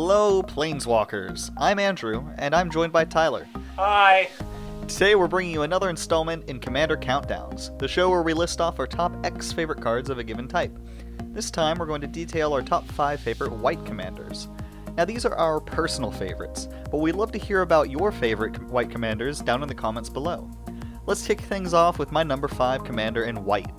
Hello, Planeswalkers. I'm Andrew, and I'm joined by Tyler. Hi! Today we're bringing you another installment in Commander Countdowns, the show where we list off our top X favorite cards of a given type. This time we're going to detail our top 5 favorite white commanders. Now these are our personal favorites, but we'd love to hear about your favorite white commanders down in the comments below. Let's kick things off with my number 5 commander in white.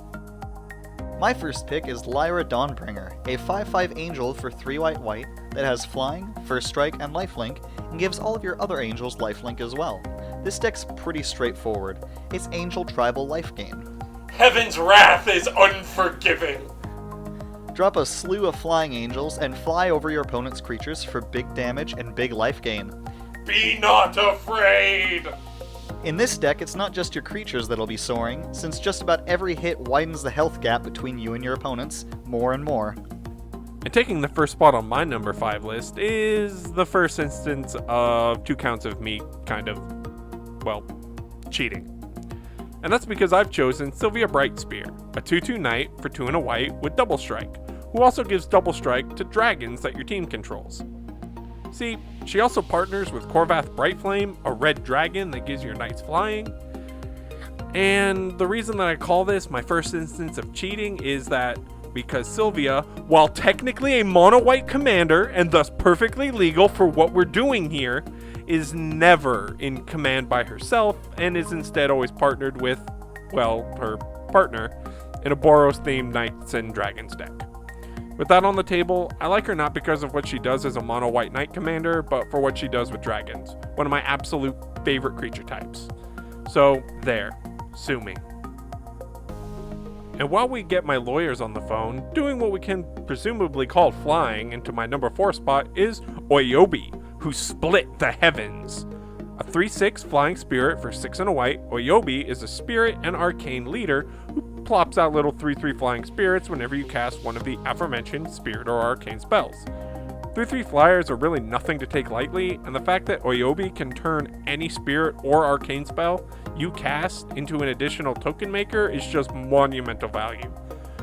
My first pick is Lyra Dawnbringer, a 5/5 angel for 3 white that has flying, first strike, and lifelink, and gives all of your other angels lifelink as well. This deck's pretty straightforward. It's angel tribal life gain. Heaven's wrath is unforgiving! Drop a slew of flying angels and fly over your opponent's creatures for big damage and big life gain. Be not afraid! In this deck, it's not just your creatures that'll be soaring, since just about every hit widens the health gap between you and your opponents more and more. And taking the first spot on my number 5 list is the first instance of 2 counts of me kind of, cheating. And that's because I've chosen Sylvia Brightspear, a 2/2 knight for 2 and a white with double strike, who also gives double strike to dragons that your team controls. See, she also partners with Korvath Brightflame, a red dragon that gives your knights flying. And the reason that I call this my first instance of cheating is that because Sylvia, while technically a mono-white commander and thus perfectly legal for what we're doing here, is never in command by herself and is instead always partnered with, her partner in a Boros-themed Knights and Dragons deck. With that on the table, I like her not because of what she does as a mono-white knight commander, but for what she does with dragons, one of my absolute favorite creature types. So, there. Sue me. And while we get my lawyers on the phone, doing what we can presumably call flying into my number 4 spot is Oyobi, who split the heavens. A 3/6 flying spirit for 6 and a white, Oyobi is a spirit and arcane leader who plops out little 3/3 flying spirits whenever you cast one of the aforementioned spirit or arcane spells. 3/3 flyers are really nothing to take lightly, and the fact that Oyobi can turn any spirit or arcane spell you cast into an additional token maker is just monumental value.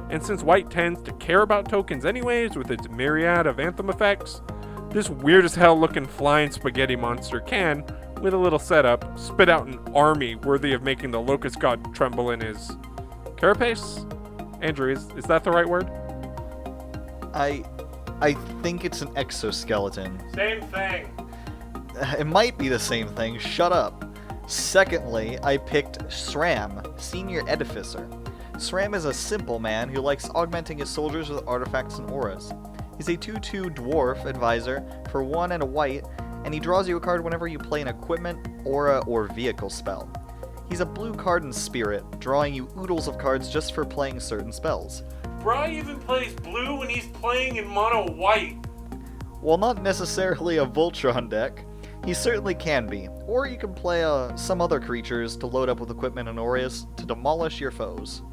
And since white tends to care about tokens anyways with its myriad of anthem effects, this weird as hell looking flying spaghetti monster can, with a little setup, spit out an army worthy of making the locust god tremble in his carapace? Andrew, is that the right word? I think it's an exoskeleton. Same thing. It might be the same thing, shut up. Secondly, I picked Sram, Senior Edificer. Sram is a simple man who likes augmenting his soldiers with artifacts and auras. He's a 2/2 dwarf advisor for 1 and a white, and he draws you a card whenever you play an equipment, aura, or vehicle spell. He's a blue card in spirit, drawing you oodles of cards just for playing certain spells. Bri even plays blue when he's playing in mono white. While not necessarily a Voltron deck, he certainly can be, or you can play some other creatures to load up with equipment and auras to demolish your foes.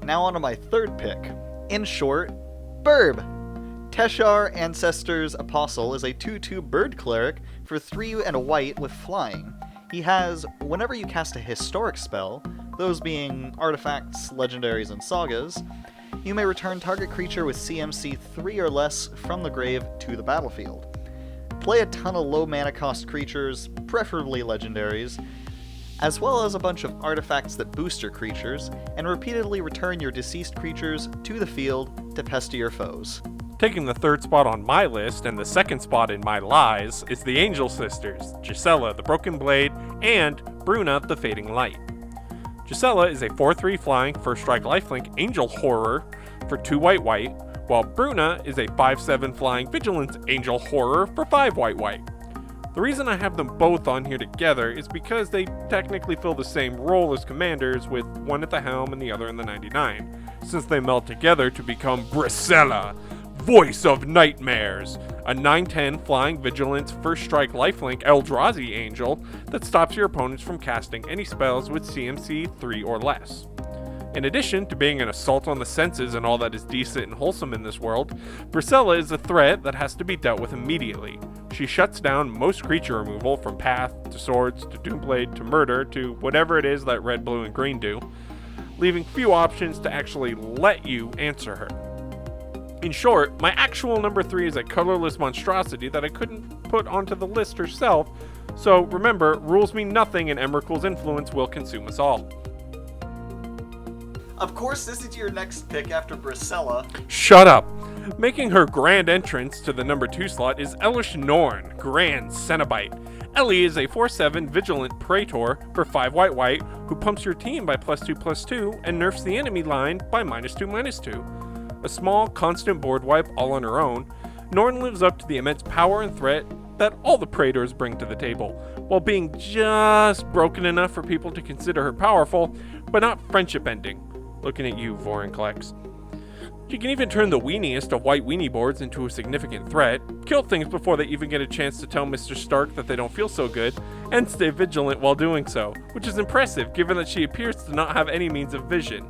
Now on to my third pick. In short, Burb! Teshar Ancestors Apostle is a 2/2 bird cleric for 3 and a white with flying. He has, whenever you cast a historic spell, those being artifacts, legendaries, and sagas, you may return target creature with CMC 3 or less from the grave to the battlefield. Play a ton of low mana cost creatures, preferably legendaries, as well as a bunch of artifacts that boost your creatures, and repeatedly return your deceased creatures to the field to pester your foes. Taking the 3rd spot on my list and the 2nd spot in my lies is the Angel Sisters, Gisela the Broken Blade, and Bruna the Fading Light. Gisela is a 4/3 flying first strike lifelink angel horror for 2 white, while Bruna is a 5/7 flying vigilance angel horror for 5 white. The reason I have them both on here together is because they technically fill the same role as commanders, with one at the helm and the other in the 99, since they meld together to become Brisella, Voice of Nightmares, a 9/10 flying vigilance first strike lifelink Eldrazi angel that stops your opponents from casting any spells with CMC 3 or less. In addition to being an assault on the senses and all that is decent and wholesome in this world, Brisella is a threat that has to be dealt with immediately. She shuts down most creature removal from Path, to Swords, to Doomblade, to Murder, to whatever it is that red, blue, and green do, leaving few options to actually let you answer her. In short, my actual number 3 is a colorless monstrosity that I couldn't put onto the list herself, so remember, rules mean nothing and Emrakul's influence will consume us all. Of course, this is your next pick after Brisella. Shut up! Making her grand entrance to the number 2 slot is Elish Norn, Grand Cenobite. Ellie is a 4/7 Vigilant Praetor for 5 white who pumps your team by +2/+2 and nerfs the enemy line by -2/-2. A small, constant board wipe all on her own, Norn lives up to the immense power and threat that all the Praetors bring to the table, while being just broken enough for people to consider her powerful, but not friendship ending. Looking at you, Vorinclex. She can even turn the weeniest of white weenie boards into a significant threat, kill things before they even get a chance to tell Mr. Stark that they don't feel so good, and stay vigilant while doing so, which is impressive given that she appears to not have any means of vision.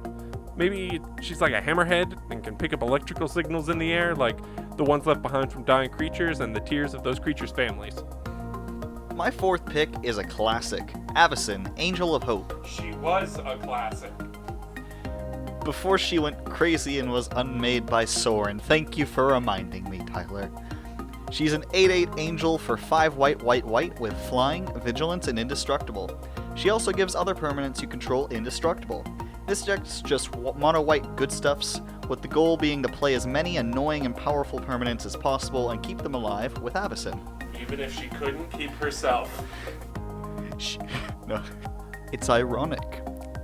Maybe she's like a hammerhead and can pick up electrical signals in the air, like the ones left behind from dying creatures and the tears of those creatures' families. My 4th pick is a classic, Avacyn, Angel of Hope. She was a classic. Before she went crazy and was unmade by Soren. Thank you for reminding me, Tyler. She's an 8/8 angel for 5 white with flying, vigilance, and indestructible. She also gives other permanents you control indestructible. This deck's just mono white good stuffs, with the goal being to play as many annoying and powerful permanents as possible and keep them alive with Avacyn. Even if she couldn't keep herself. No. It's ironic.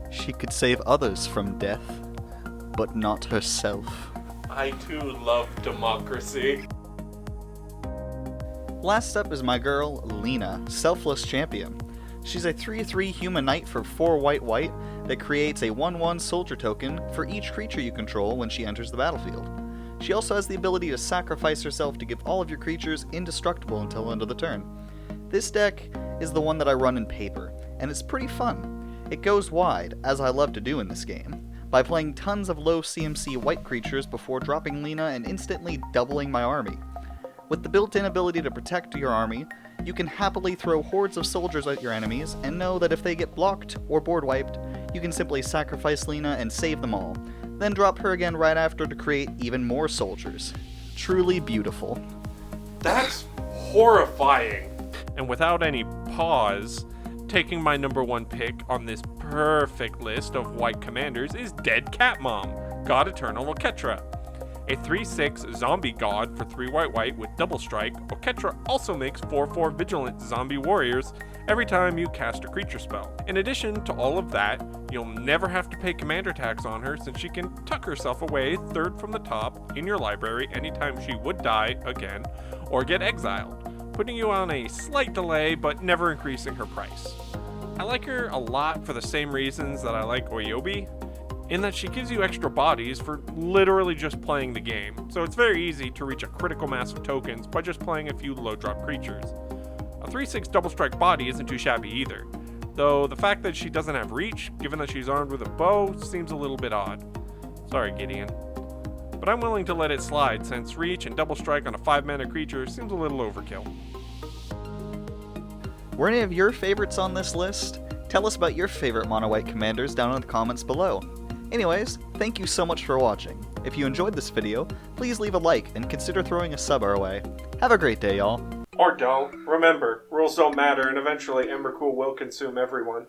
She could save others from death, but not herself. I too love democracy. Last up is my girl, Lina, Selfless Champion. She's a 3/3 human knight for 4 white that creates a 1/1 soldier token for each creature you control when she enters the battlefield. She also has the ability to sacrifice herself to give all of your creatures indestructible until the end of the turn. This deck is the one that I run in paper, and it's pretty fun. It goes wide, as I love to do in this game, by playing tons of low CMC white creatures before dropping Lina and instantly doubling my army. With the built-in ability to protect your army, you can happily throw hordes of soldiers at your enemies and know that if they get blocked or board wiped, you can simply sacrifice Lina and save them all, then drop her again right after to create even more soldiers. Truly beautiful. That's horrifying. And without any pause, taking my number 1 pick on this perfect list of white commanders is Dead Cat Mom, God Eternal Oketra. A 3/6 zombie god for 3 white with double strike, Oketra also makes 4/4 vigilant zombie warriors every time you cast a creature spell. In addition to all of that, you'll never have to pay commander tax on her since she can tuck herself away 3rd from the top in your library anytime she would die again or get exiled, putting you on a slight delay but never increasing her price. I like her a lot for the same reasons that I like Oyobi, in that she gives you extra bodies for literally just playing the game, so it's very easy to reach a critical mass of tokens by just playing a few low drop creatures. A 3/6 double strike body isn't too shabby either, though the fact that she doesn't have reach, given that she's armed with a bow, seems a little bit odd. Sorry, Gideon. But I'm willing to let it slide since reach and double strike on a 5-mana creature seems a little overkill. Were any of your favorites on this list? Tell us about your favorite mono white commanders down in the comments below. Anyways, thank you so much for watching. If you enjoyed this video, please leave a like and consider throwing a sub our way. Have a great day, y'all. Or don't. Remember, rules don't matter and eventually Emrakul will consume everyone.